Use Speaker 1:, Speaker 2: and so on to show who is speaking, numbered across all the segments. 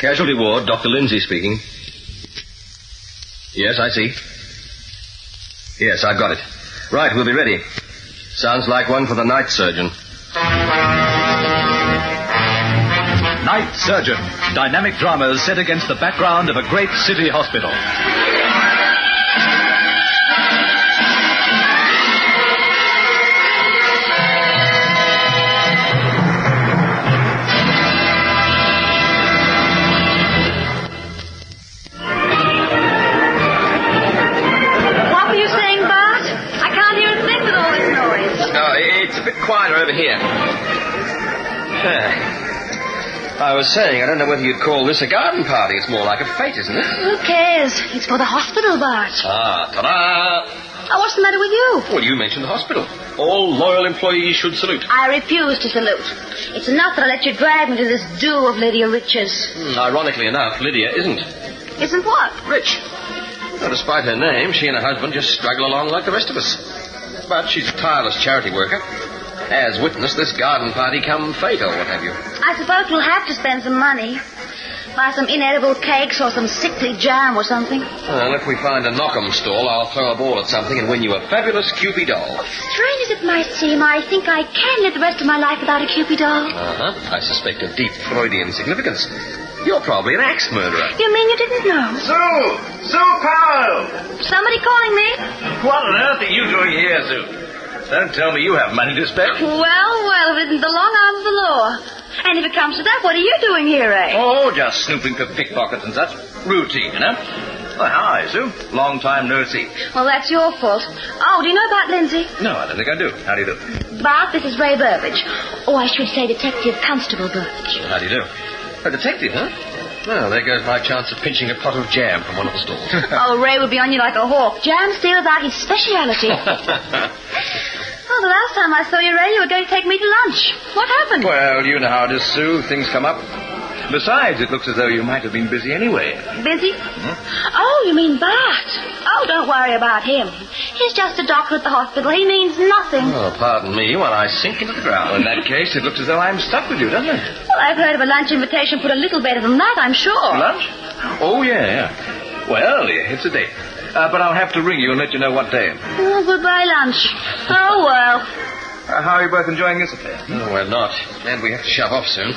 Speaker 1: Casualty ward, Dr. Lindsay speaking. Yes, I see. Yes, I've got it. Right, we'll be ready. Sounds like one for the night surgeon.
Speaker 2: Night Surgeon. Dynamic dramas set against the background of a great city hospital.
Speaker 3: What were you saying, Bart? I can't hear a thing with all this noise.
Speaker 1: Oh, it's a bit quieter over here. I was saying, I don't know whether you'd call this a garden party. It's more like a fete, isn't it?
Speaker 3: Who cares? It's for the hospital, Bart.
Speaker 1: Ah, ta-da!
Speaker 3: Oh, what's the matter with you?
Speaker 1: Well, you mentioned the hospital. All loyal employees should salute.
Speaker 3: I refuse to salute. It's enough that I let you drag me to this do of Lydia Rich's.
Speaker 1: Ironically enough, Lydia isn't.
Speaker 3: Isn't what?
Speaker 1: Rich. Well, despite her name, she and her husband just struggle along like the rest of us. But she's a tireless charity worker. As witness this garden party come fate or what have you.
Speaker 3: I suppose we'll have to spend some money. Buy some inedible cakes or some sickly jam or something.
Speaker 1: Well, if we find a knock-em stall, I'll throw a ball at something and win you a fabulous Kewpie doll.
Speaker 3: Strange as it might seem, I think I can live the rest of my life without a Kewpie doll.
Speaker 1: Uh-huh. I suspect a deep Freudian significance. You're probably an axe murderer.
Speaker 3: You mean you didn't know?
Speaker 4: Sue Powell!
Speaker 3: Somebody calling me?
Speaker 4: What on earth are you doing here, Sue? Don't tell me you have money to spend.
Speaker 3: Well, it isn't the long arm of the law. And if it comes to that, what are you doing here, eh?
Speaker 4: Oh, just snooping for pickpockets and such. Routine, you know. Well, hi, Sue. Long time no see.
Speaker 3: Well, that's your fault. Oh, do you know about Lindsay?
Speaker 4: No, I don't think I do. How do you do?
Speaker 3: Bart, this is Ray Burbage. Oh, I should say Detective Constable Burbage.
Speaker 1: How do you do? A detective, huh? Well, there goes my chance of pinching a pot of jam from one of the stalls.
Speaker 3: Oh, Ray would be on you like a hawk. Jam stealers are his speciality. Oh, the last time I saw you, Ray, you were going to take me to lunch. What happened?
Speaker 4: Well, you know how it is, Sue. Things come up. Besides, it looks as though you might have been busy anyway.
Speaker 3: Busy? Oh, you mean Bart. Oh, don't worry about him. He's just a doctor at the hospital. He means nothing.
Speaker 1: Oh, pardon me while I sink into the ground.
Speaker 4: Well, in that case, it looks as though I'm stuck with you, doesn't it?
Speaker 3: Well, I've heard of a lunch invitation put a little better than that, I'm sure.
Speaker 4: Lunch? Oh, yeah. Well, it's a date. But I'll have to ring you and let you know what day.
Speaker 3: Oh, goodbye, lunch. Oh, well.
Speaker 4: How are you both enjoying this affair?
Speaker 1: No, we're not. And we have to shove off soon.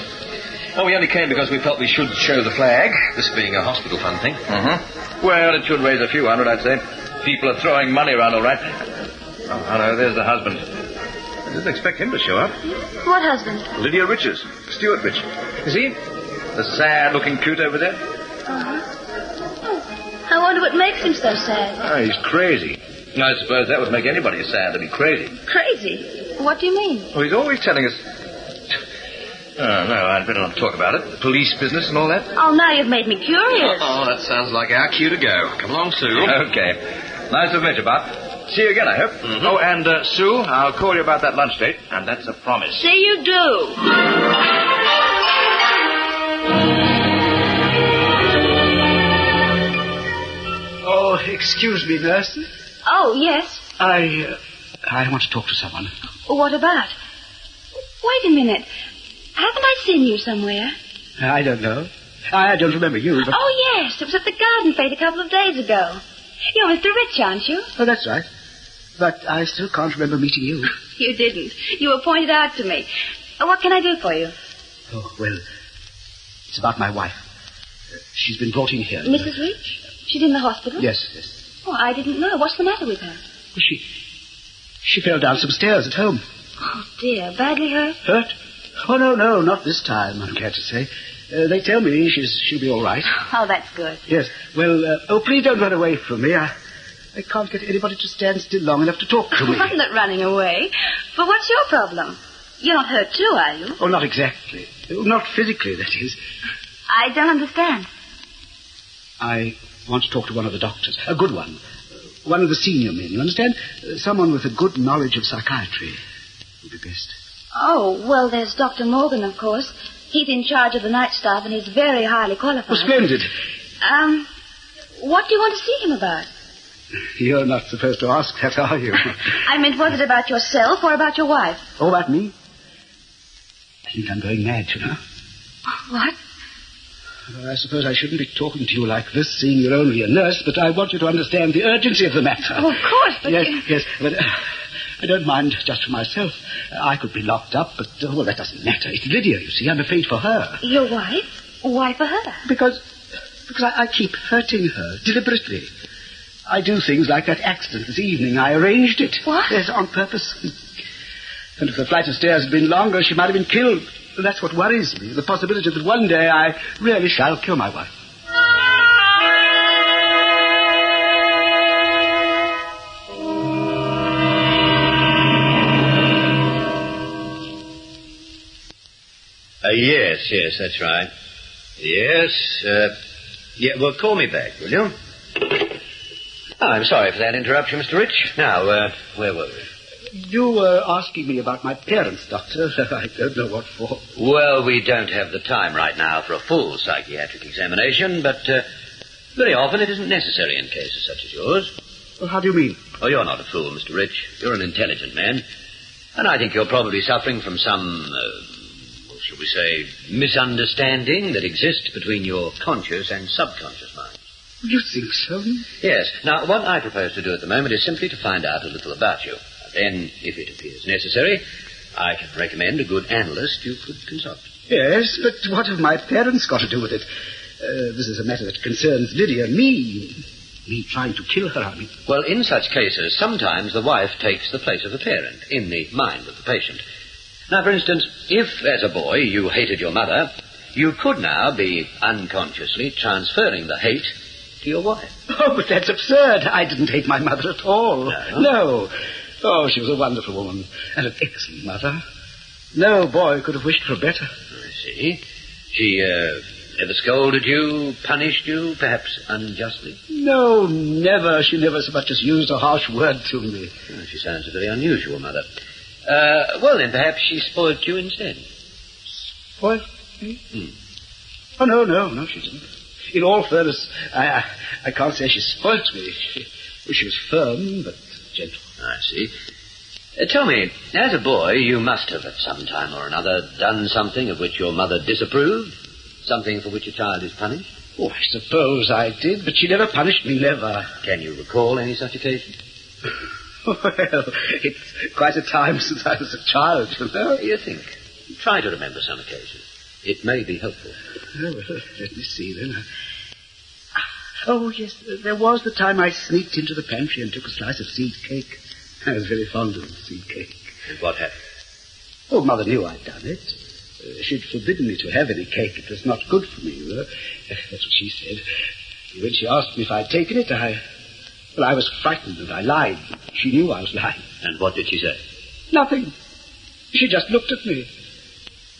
Speaker 1: Oh, we only came because we felt we should show the flag, this being a hospital fund thing.
Speaker 4: Mm-hmm. Well, it should raise a few hundred, I'd say. People are throwing money around, all right. Oh, no, there's the husband. I didn't expect him to show up.
Speaker 3: What husband?
Speaker 4: Lydia Rich's. Stuart Rich. You see? The sad-looking coot over there.
Speaker 3: Uh-huh. Oh, I wonder what makes him so sad.
Speaker 4: Oh, he's crazy. I suppose that would make anybody sad to be crazy.
Speaker 3: Crazy? What do you mean?
Speaker 4: Well, he's always telling us... Oh, no, I'd better not talk about it. Police business and all that.
Speaker 3: Oh, now you've made me curious.
Speaker 1: Oh, that sounds like our cue to go. Come along, Sue.
Speaker 4: Okay. Nice to meet you, Bart. See you again, I hope. Mm-hmm. Oh, and, Sue, I'll call you about that lunch date, and that's a promise.
Speaker 3: See you do.
Speaker 5: Oh, excuse me, nurse.
Speaker 3: Oh, yes.
Speaker 5: I want to talk to someone.
Speaker 3: What about? Wait a minute. Haven't I seen you somewhere?
Speaker 5: I don't know. I don't remember you, but...
Speaker 3: Oh, yes. It was at the garden fete a couple of days ago. You're Mr. Rich, aren't you?
Speaker 5: Oh, that's right. But I still can't remember meeting you.
Speaker 3: You didn't. You were pointed out to me. What can I do for you?
Speaker 5: Oh, well, it's about my wife. She's been brought in here.
Speaker 3: Mrs. Rich? She's in the hospital?
Speaker 5: Yes.
Speaker 3: Oh, I didn't know. What's the matter with her?
Speaker 5: Well, she fell down some stairs at home.
Speaker 3: Oh, dear. Badly hurt?
Speaker 5: Hurt? Oh, no, not this time, I'm glad to say. They tell me she'll be all right.
Speaker 3: Oh, that's good.
Speaker 5: Yes. Well, please don't run away from me. I can't get anybody to stand still long enough to talk to me.
Speaker 3: I'm not running away. But what's your problem? You're not hurt too, are you?
Speaker 5: Oh, not exactly. Not physically, that is.
Speaker 3: I don't understand.
Speaker 5: I want to talk to one of the doctors. A good one. One of the senior men, you understand? Someone with a good knowledge of psychiatry would be best.
Speaker 3: Oh, well, there's Dr. Morgan, of course. He's in charge of the night staff, and he's very highly qualified.
Speaker 5: Oh, splendid.
Speaker 3: What do you want to see him about?
Speaker 5: You're not supposed to ask that, are you?
Speaker 3: I meant, was it about yourself or about your wife?
Speaker 5: Oh, about me? I think I'm going mad, you know.
Speaker 3: What?
Speaker 5: I suppose I shouldn't be talking to you like this, seeing you're only a nurse, but I want you to understand the urgency of the matter.
Speaker 3: Oh, of course, but...
Speaker 5: Yes, but I don't mind just for myself. I could be locked up, but, well, that doesn't matter. It's Lydia, you see. I'm afraid for her.
Speaker 3: Your wife? Why for her?
Speaker 5: Because I keep hurting her, deliberately. I do things like that accident this evening. I arranged it.
Speaker 3: What?
Speaker 5: Yes, on purpose. And if the flight of stairs had been longer, she might have been killed. That's what worries me, the possibility that one day I really shall kill my wife.
Speaker 6: Yes, that's right. Yes, well, call me back, will you? Oh, I'm sorry for that interruption, Mr. Rich. Now, where were we?
Speaker 5: You were asking me about my parents, Doctor. I don't know what for.
Speaker 6: Well, we don't have the time right now for a full psychiatric examination, but very often it isn't necessary in cases such as yours.
Speaker 5: Well, how do you mean?
Speaker 6: Oh, you're not a fool, Mr. Rich. You're an intelligent man. And I think you're probably suffering from some, shall we say, misunderstanding that exists between your conscious and subconscious mind.
Speaker 5: You think so?
Speaker 6: Yes. Now, what I propose to do at the moment is simply to find out a little about you. Then, if it appears necessary, I can recommend a good analyst you could consult.
Speaker 5: Yes, but what have my parents got to do with it? This is a matter that concerns Lydia. Me trying to kill her, I mean.
Speaker 6: Well, in such cases, sometimes the wife takes the place of the parent in the mind of the patient. Now, for instance, if, as a boy, you hated your mother, you could now be unconsciously transferring the hate to your wife.
Speaker 5: Oh, but that's absurd. I didn't hate my mother at all. No. Oh, she was a wonderful woman and an excellent mother. No boy could have wished for better.
Speaker 6: I see. She ever scolded you, punished you, perhaps unjustly?
Speaker 5: No, never. She never so much as used a harsh word to me.
Speaker 6: Oh, she sounds a very unusual mother. Well, then, perhaps she spoilt you instead.
Speaker 5: Spoilt me? Oh, no, she didn't. In all fairness, I can't say she spoilt me. She was firm, but gentle.
Speaker 6: I see. Tell me, as a boy, you must have at some time or another done something of which your mother disapproved? Something for which a child is punished?
Speaker 5: Oh, I suppose I did, but she never punished me, never.
Speaker 6: Can you recall any such occasion?
Speaker 5: Well, it's quite a time since I was a child, you know.
Speaker 6: You think? Try to remember some occasion. It may be helpful.
Speaker 5: Oh, well, let me see, then. Oh, yes, there was the time I sneaked into the pantry and took a slice of seed cake. I was very fond of seed cake.
Speaker 6: And what happened?
Speaker 5: Oh, Mother knew I'd done it. She'd forbidden me to have any cake. It was not good for me, you know. That's what she said. When she asked me if I'd taken it, I was frightened and I lied. She knew I was lying.
Speaker 6: And what did she say?
Speaker 5: Nothing. She just looked at me.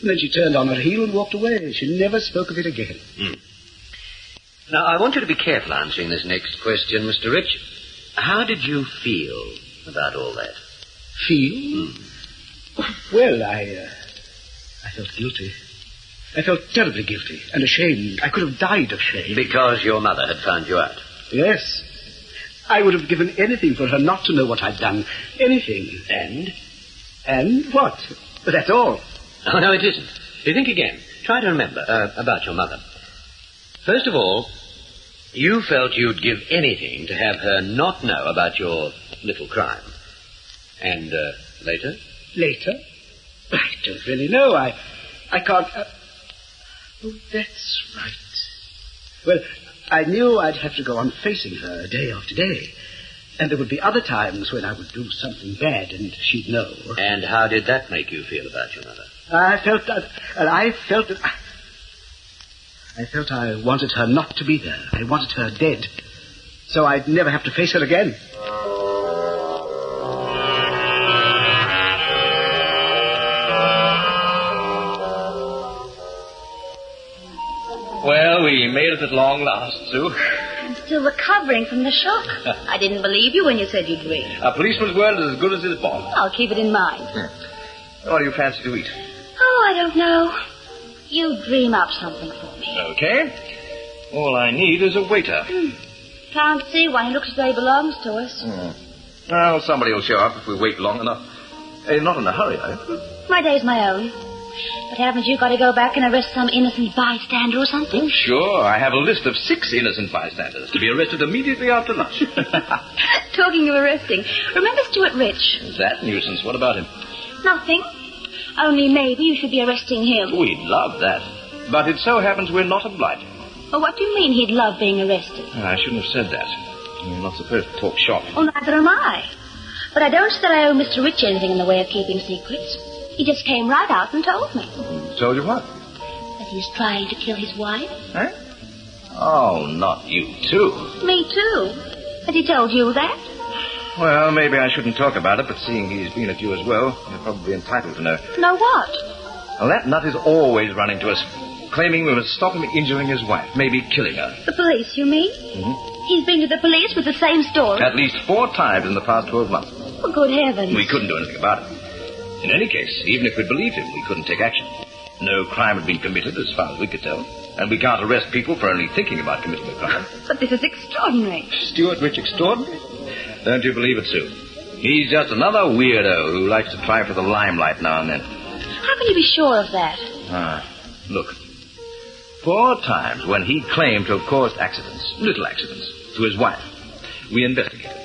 Speaker 5: And then she turned on her heel and walked away. She never spoke of it again.
Speaker 6: Now, I want you to be careful answering this next question, Mr. Rich. How did you feel about all that?
Speaker 5: Feel? Well, I felt guilty. I felt terribly guilty and ashamed. I could have died of shame.
Speaker 6: Because your mother had found you out?
Speaker 5: Yes. I would have given anything for her not to know what I'd done. Anything.
Speaker 6: And?
Speaker 5: And what? That's all.
Speaker 6: Oh, no, it isn't. You think again. Try to remember about your mother. First of all, you felt you'd give anything to have her not know about your little crime. And later?
Speaker 5: Later? I don't really know. I can't... Oh, that's right. Well, I knew I'd have to go on facing her day after day. And there would be other times when I would do something bad and she'd know.
Speaker 6: And how did that make you feel about your mother?
Speaker 5: I felt I wanted her not to be there. I wanted her dead. So I'd never have to face her again.
Speaker 4: Well, we made it at long last, Sue.
Speaker 3: I'm still recovering from the shock. I didn't believe you when you said you'd ring.
Speaker 4: A policeman's word is as good as his bond.
Speaker 3: I'll keep it in mind.
Speaker 4: What do you fancy to eat?
Speaker 3: Oh, I don't know. You dream up something for me.
Speaker 4: Okay. All I need is a waiter.
Speaker 3: Can't see one. He looks as though he belongs to us.
Speaker 4: Well, somebody will show up if we wait long enough. Not in a hurry, are you?
Speaker 3: My day's my own. But haven't you got to go back and arrest some innocent bystander or something?
Speaker 4: Oh, sure. I have a list of 6 innocent bystanders to be arrested immediately after lunch.
Speaker 3: Talking of arresting, remember Stuart Rich?
Speaker 4: That nuisance. What about him?
Speaker 3: Nothing. Only maybe you should be arresting him.
Speaker 4: We'd love that. But it so happens we're not obliged.
Speaker 3: Well, what do you mean he'd love being arrested?
Speaker 4: I shouldn't have said that. You're not supposed to talk shop.
Speaker 3: Well, neither am I. But I don't say I owe Mr. Rich anything in the way of keeping secrets. He just came right out and told me.
Speaker 4: Told you what?
Speaker 3: That he's trying to kill his wife.
Speaker 4: Huh? Oh, not you, too.
Speaker 3: Me, too. Has he told you that?
Speaker 4: Well, maybe I shouldn't talk about it, but seeing he's been at you as well, you're probably entitled to know.
Speaker 3: Know what?
Speaker 4: Well, that nut is always running to us, claiming we must stop him injuring his wife, maybe killing her.
Speaker 3: The police, you mean?
Speaker 4: Mm-hmm.
Speaker 3: He's been to the police with the same story?
Speaker 4: At least 4 times in the past 12 months.
Speaker 3: For good heavens.
Speaker 4: We couldn't do anything about it. In any case, even if we believed him, we couldn't take action. No crime had been committed, as far as we could tell. And we can't arrest people for only thinking about committing a crime.
Speaker 3: But this is extraordinary.
Speaker 4: Stuart Rich extraordinary? Don't you believe it, Sue? He's just another weirdo who likes to try for the limelight now and then.
Speaker 3: How can you be sure of that?
Speaker 4: Look. 4 times when he claimed to have caused accidents, little accidents, to his wife, we investigated.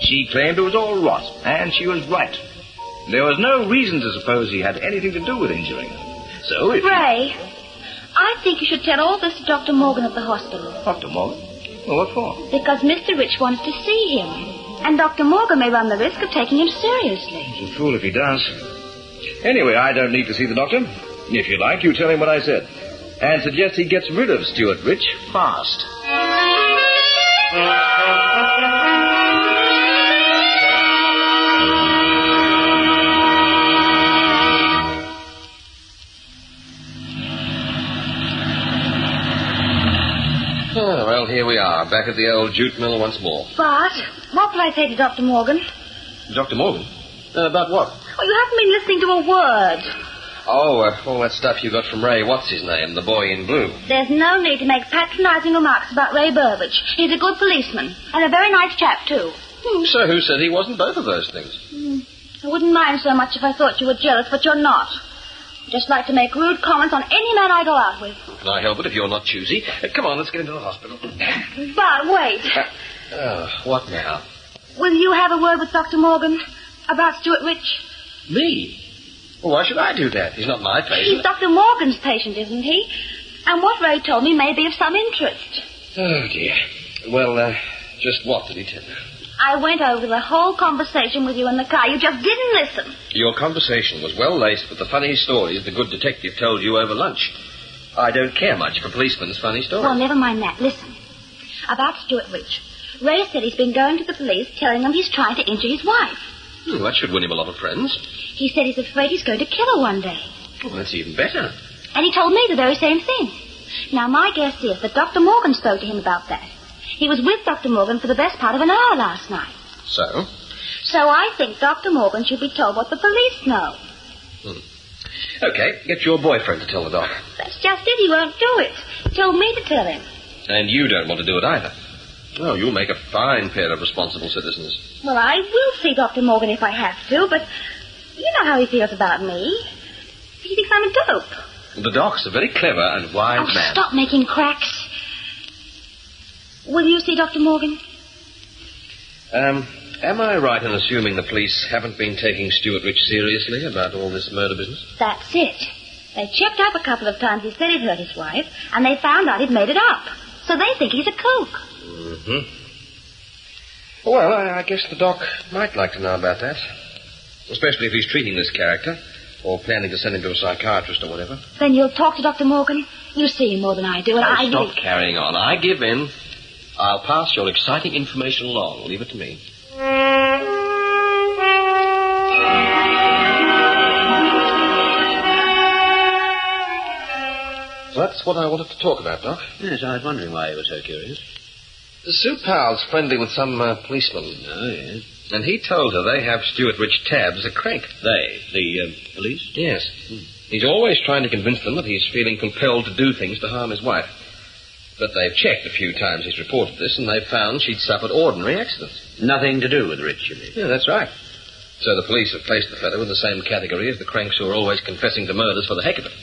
Speaker 4: She claimed it was all rot, and she was right. There was no reason to suppose he had anything to do with injuring her. So if...
Speaker 3: Ray, I think you should tell all this to Dr. Morgan at the hospital.
Speaker 4: Dr. Morgan? Well, what for?
Speaker 3: Because Mr. Rich wants to see him. And Dr. Morgan may run the risk of taking him seriously.
Speaker 4: He's a fool if he does. Anyway, I don't need to see the doctor. If you like, you tell him what I said. And suggest he gets rid of Stuart Rich fast.
Speaker 1: Oh, well, here we are, back at the old jute mill once more.
Speaker 3: Bart, what will I say to Dr. Morgan?
Speaker 1: Dr. Morgan? About what?
Speaker 3: Oh, you haven't been listening to a word.
Speaker 1: Oh, all that stuff you got from Ray, what's his name, the boy in blue.
Speaker 3: There's no need to make patronizing remarks about Ray Burbage. He's a good policeman, and a very nice chap, too.
Speaker 1: So who said he wasn't both of those things?
Speaker 3: I wouldn't mind so much if I thought you were jealous, but you're not. I just like to make rude comments on any man I go out with.
Speaker 1: Can I help it if you're not choosy? Come on, let's get into the hospital.
Speaker 3: But wait.
Speaker 1: What now?
Speaker 3: Will you have a word with Dr. Morgan about Stuart Rich?
Speaker 1: Me? Well, why should I do that? He's not my patient.
Speaker 3: He's Dr. Morgan's patient, isn't he? And what Ray told me may be of some interest.
Speaker 1: Oh, dear. Well, just what did he tell you?
Speaker 3: I went over the whole conversation with you in the car. You just didn't listen.
Speaker 1: Your conversation was well laced with the funny stories the good detective told you over lunch. I don't care much for policemen's funny stories.
Speaker 3: Well, never mind that. Listen. About Stuart Rich. Ray said he's been going to the police telling them he's trying to injure his wife.
Speaker 1: Well, that should win him a lot of friends.
Speaker 3: He said he's afraid he's going to kill her one day.
Speaker 1: Well, that's even better.
Speaker 3: And he told me the very same thing. Now, my guess is that Dr. Morgan spoke to him about that. He was with Dr. Morgan for the best part of an hour last night.
Speaker 1: So?
Speaker 3: So I think Dr. Morgan should be told what the police know.
Speaker 1: Okay, get your boyfriend to tell the doc.
Speaker 3: That's just it. He won't do it. He told me to tell him.
Speaker 1: And you don't want to do it either. Oh, you'll make a fine pair of responsible citizens.
Speaker 3: Well, I will see Dr. Morgan if I have to, but you know how he feels about me. He thinks I'm a dope.
Speaker 1: The doc's a very clever and wise man.
Speaker 3: Stop making cracks. Will you see Dr. Morgan?
Speaker 1: Am I right in assuming the police haven't been taking Stuart Rich seriously about all this murder business?
Speaker 3: That's it. They checked up a couple of times he said he'd hurt his wife, and they found out he'd made it up. So they think he's a kook.
Speaker 1: Well, I guess the doc might like to know about that. Especially if he's treating this character, or planning to send him to a psychiatrist or whatever.
Speaker 3: Then you'll talk to Dr. Morgan? You see him more than I do, and I
Speaker 1: stop carrying on. I give in. I'll pass your exciting information along. Leave it to me. So that's what I wanted to talk about, Doc.
Speaker 6: Yes, I was wondering why you were so curious.
Speaker 1: Sue Powell's friendly with some policeman.
Speaker 6: Oh, yes.
Speaker 1: And he told her they have Stuart Rich tabbed as a crank.
Speaker 6: They? The police?
Speaker 1: Yes. He's always trying to convince them that he's feeling compelled to do things to harm his wife. But they've checked a few times he's reported this, and they've found she'd suffered ordinary accidents.
Speaker 6: Nothing to do with Rich, you mean?
Speaker 1: Yeah, that's right. So the police have placed the fellow in the same category as the cranks who are always confessing to murders for the heck of it.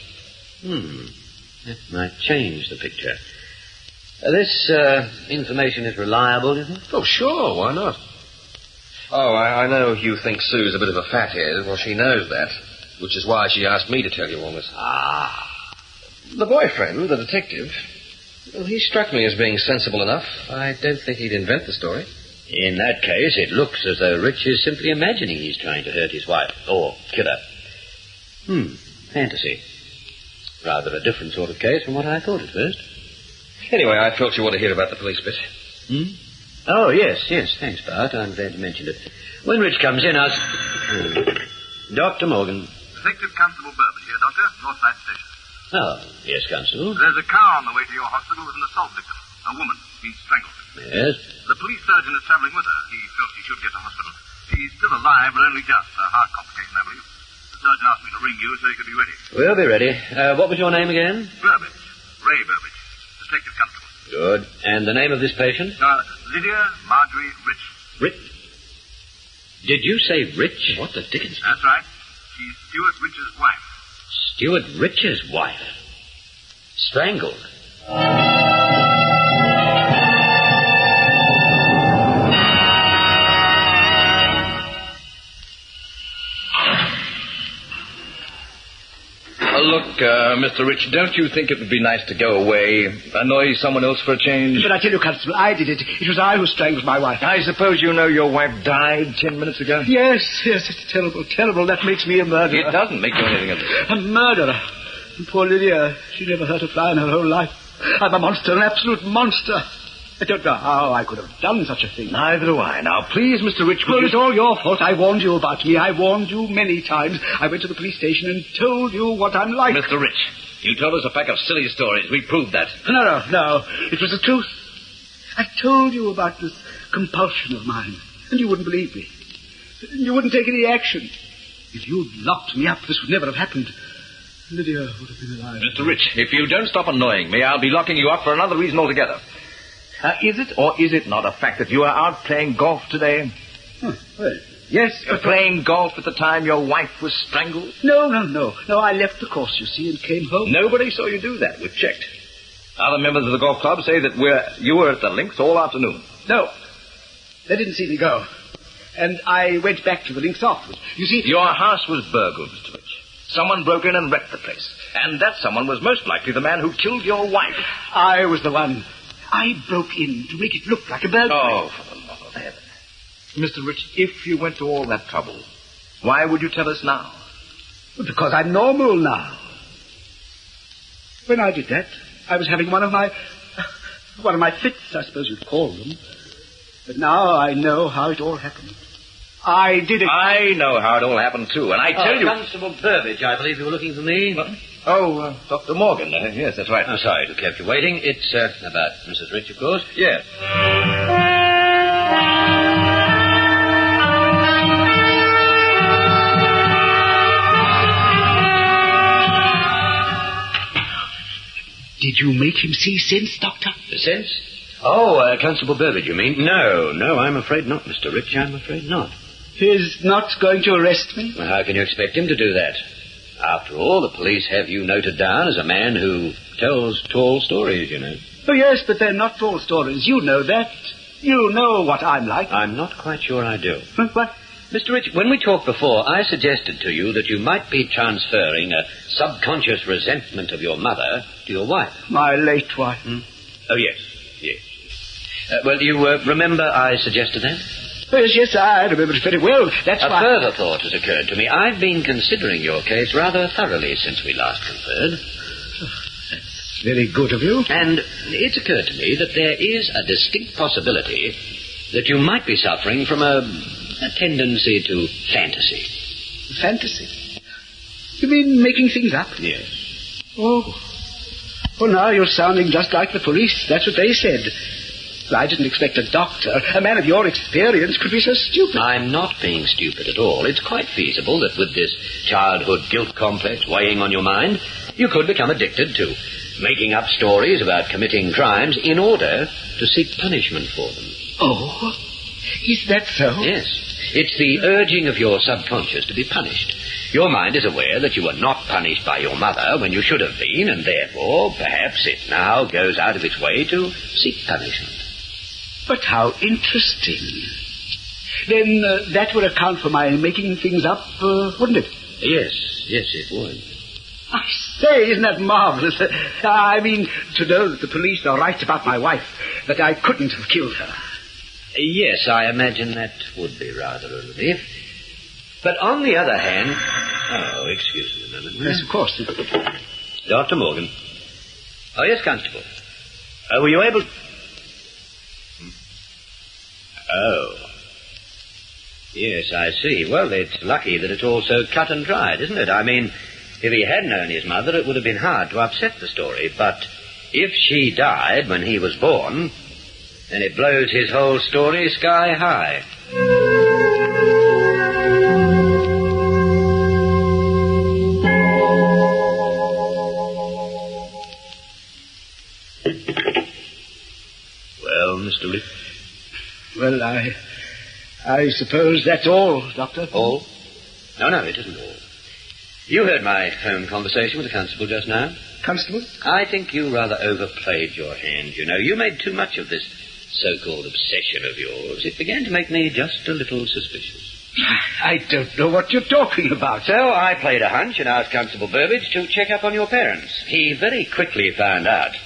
Speaker 6: That might change the picture. This information is reliable, you think?
Speaker 1: Oh, sure, why not? Oh, I know you think Sue's a bit of a fathead. Well, she knows that, which is why she asked me to tell you all this. The boyfriend, the detective, well, he struck me as being sensible enough. I don't think he'd invent the story.
Speaker 6: In that case, it looks as though Rich is simply imagining he's trying to hurt his wife, or kill her. Fantasy. Rather a different sort of case from what I thought at first.
Speaker 1: Anyway, I felt you ought to hear about the police bit.
Speaker 6: Oh, yes. Thanks, Bart. I'm glad you mentioned it. When Rich comes in, Dr. Morgan.
Speaker 7: Detective Constable Burbage here, Doctor. Northside Station.
Speaker 6: Oh, yes, Constable.
Speaker 7: There's a car on the way to your hospital with an assault victim. A woman. She's strangled.
Speaker 6: Yes?
Speaker 7: The police surgeon is traveling with her. He felt she should get to hospital. She's still alive, but only just. A heart complication, I believe. The surgeon asked me to ring you so he could be ready.
Speaker 6: We'll be ready. What was your name again?
Speaker 7: Burbage. Ray Burbage. Detective Constable.
Speaker 6: Good. And the name of this patient?
Speaker 7: Lydia Marjorie Rich.
Speaker 6: Rich? Did you say Rich?
Speaker 1: What the dickens?
Speaker 7: That's right. She's Stuart Rich's wife.
Speaker 6: Stuart Rich's wife? Strangled?
Speaker 4: Look, Mr. Rich, don't you think it would be nice to go away, annoy someone else for a change?
Speaker 5: But I tell you, Constable, I did it. It was I who strangled my wife.
Speaker 4: I suppose you know your wife died 10 minutes ago?
Speaker 5: Yes, it's terrible. That makes me a murderer.
Speaker 4: It doesn't make you anything of it.
Speaker 5: A murderer. And poor Lydia, she never hurt a fly in her whole life. I'm a monster, an absolute monster. I don't know how I could have done such a thing.
Speaker 4: Neither do I. Now, please, Mr. Rich,
Speaker 5: Well, it's all your fault. I warned you about me. I warned you many times. I went to the police station and told you what I'm like.
Speaker 4: Mr. Rich, you told us a pack of silly stories. We proved that.
Speaker 5: No. It was the truth. I told you about this compulsion of mine, and you wouldn't believe me. You wouldn't take any action. If you'd locked me up, this would never have happened. Lydia would have been alive.
Speaker 4: Mr. Rich, if you don't stop annoying me, I'll be locking you up for another reason altogether. Is it or is it not a fact that you are out playing golf today?
Speaker 5: Well, yes, but...
Speaker 4: Playing golf at the time your wife was strangled?
Speaker 5: No. I left the course, you see, and came home.
Speaker 4: Nobody saw you do that. We've checked. Other members of the golf club say that you were at the links all afternoon.
Speaker 5: No. They didn't see me go. And I went back to the links afterwards. You see...
Speaker 4: Your house was burgled, Mr. Rich. Someone broke in and wrecked the place. And that someone was most likely the man who killed your wife.
Speaker 5: I was the one. I broke in to make it look like a burglary.
Speaker 4: Oh, for the love of heaven. Mr. Rich, if you went to all that trouble, why would you tell us now?
Speaker 5: Well, because I'm normal now. When I did that, I was having one of my fits, I suppose you'd call them. But now I know how it all happened. I did it.
Speaker 4: I know how it all happened, too, and I tell you...
Speaker 6: Constable Burbage, I believe you were looking for me.
Speaker 4: What? Oh, Dr. Morgan. Yes, that's right.
Speaker 6: I'm sorry to have kept you waiting. It's about Mrs. Rich, of course.
Speaker 4: Yes.
Speaker 5: Did you make him see sense, Doctor?
Speaker 6: Sense? Oh, Constable Burbage, you mean? No, I'm afraid not, Mr. Rich. I'm afraid not.
Speaker 5: He's not going to arrest me?
Speaker 6: Well, how can you expect him to do that? After all, the police have you noted down as a man who tells tall stories, you know.
Speaker 5: Oh, yes, but they're not tall stories. You know that. You know what I'm like.
Speaker 6: I'm not quite sure I do.
Speaker 5: What?
Speaker 6: Mr. Rich, when we talked before, I suggested to you that you might be transferring a subconscious resentment of your mother to your wife.
Speaker 5: My late wife.
Speaker 6: Oh, yes. Well, you remember I suggested that?
Speaker 5: Yes, I remember it very well. That's why...
Speaker 6: A further thought has occurred to me. I've been considering your case rather thoroughly since we last conferred.
Speaker 5: That's very good of you.
Speaker 6: And it's occurred to me that there is a distinct possibility that you might be suffering from a tendency to fantasy.
Speaker 5: Fantasy? You mean making things up?
Speaker 6: Yes.
Speaker 5: Oh, now you're sounding just like the police. That's what they said. Well, I didn't expect a doctor, a man of your experience, could be so stupid.
Speaker 6: I'm not being stupid at all. It's quite feasible that with this childhood guilt complex weighing on your mind, you could become addicted to making up stories about committing crimes in order to seek punishment for them.
Speaker 5: Oh, is that so?
Speaker 6: Yes. It's the urging of your subconscious to be punished. Your mind is aware that you were not punished by your mother when you should have been, and therefore, perhaps it now goes out of its way to seek punishment.
Speaker 5: But how interesting. Then that would account for my making things up, wouldn't it?
Speaker 6: Yes, it would.
Speaker 5: I say, isn't that marvelous? I mean, to know that the police are right about my wife, that I couldn't have killed her.
Speaker 6: Yes, I imagine that would be rather a relief. But on the other hand... Oh, excuse me a moment.
Speaker 5: Yes, of course.
Speaker 6: Dr. Morgan. Oh, yes, Constable. Were you able... Oh. Yes, I see. Well, it's lucky that it's all so cut and dried, isn't it? I mean, if he had known his mother, it would have been hard to upset the story. But if she died when he was born, then it blows his whole story sky high. Well, Mr. Lee?
Speaker 5: Well, I suppose that's all, Doctor.
Speaker 6: All? No, it isn't all. You heard my phone conversation with the constable just now.
Speaker 5: Constable?
Speaker 6: I think you rather overplayed your hand, you know. You made too much of this so-called obsession of yours. It began to make me just a little suspicious.
Speaker 5: I don't know what you're talking about.
Speaker 6: So I played a hunch and asked Constable Burbage to check up on your parents. He very quickly found out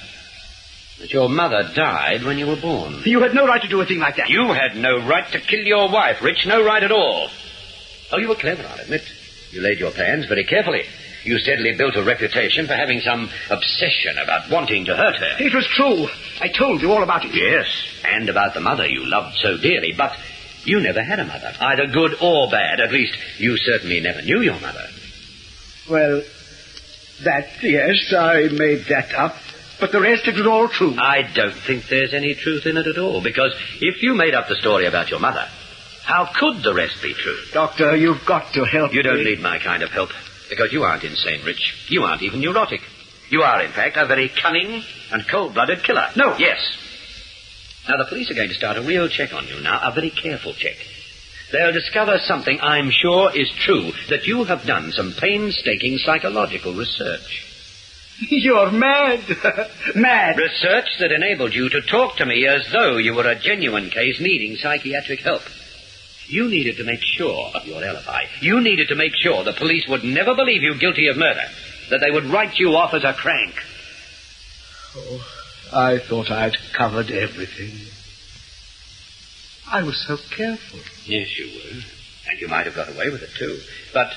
Speaker 6: that your mother died when you were born.
Speaker 5: You had no right to do a thing like that.
Speaker 6: You had no right to kill your wife, Rich. No right at all. Oh, you were clever, I'll admit. You laid your plans very carefully. You steadily built a reputation for having some obsession about wanting to hurt her.
Speaker 5: It was true. I told you all about it.
Speaker 6: Yes, and about the mother you loved so dearly. But you never had a mother, either good or bad. At least, you certainly never knew your mother.
Speaker 5: Well, yes, I made that up. But the rest, it was all true.
Speaker 6: I don't think there's any truth in it at all, because if you made up the story about your mother, how could the rest be true?
Speaker 5: Doctor, you've got to help me.
Speaker 6: You don't need my kind of help, because you aren't insane, Rich. You aren't even neurotic. You are, in fact, a very cunning and cold-blooded killer.
Speaker 5: No.
Speaker 6: Yes. Now, the police are going to start a real check on you now, a very careful check. They'll discover something I'm sure is true, that you have done some painstaking psychological research.
Speaker 5: You're mad. Mad.
Speaker 6: Research that enabled you to talk to me as though you were a genuine case needing psychiatric help. You needed to make sure of your alibi. You needed to make sure the police would never believe you guilty of murder, that they would write you off as a crank.
Speaker 5: Oh, I thought I'd covered everything. I was so careful.
Speaker 6: Yes, you were. And you might have got away with it, too. But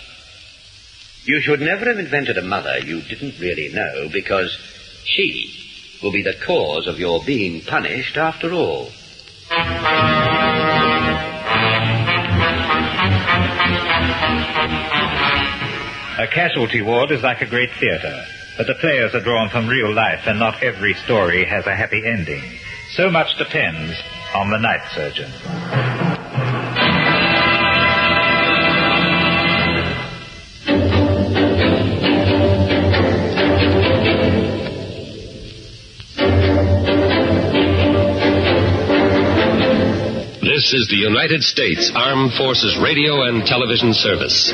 Speaker 6: you should never have invented a mother you didn't really know, because she will be the cause of your being punished after all.
Speaker 8: A casualty ward is like a great theater, but the players are drawn from real life, and not every story has a happy ending. So much depends on the night surgeon.
Speaker 9: This is the United States Armed Forces Radio and Television Service.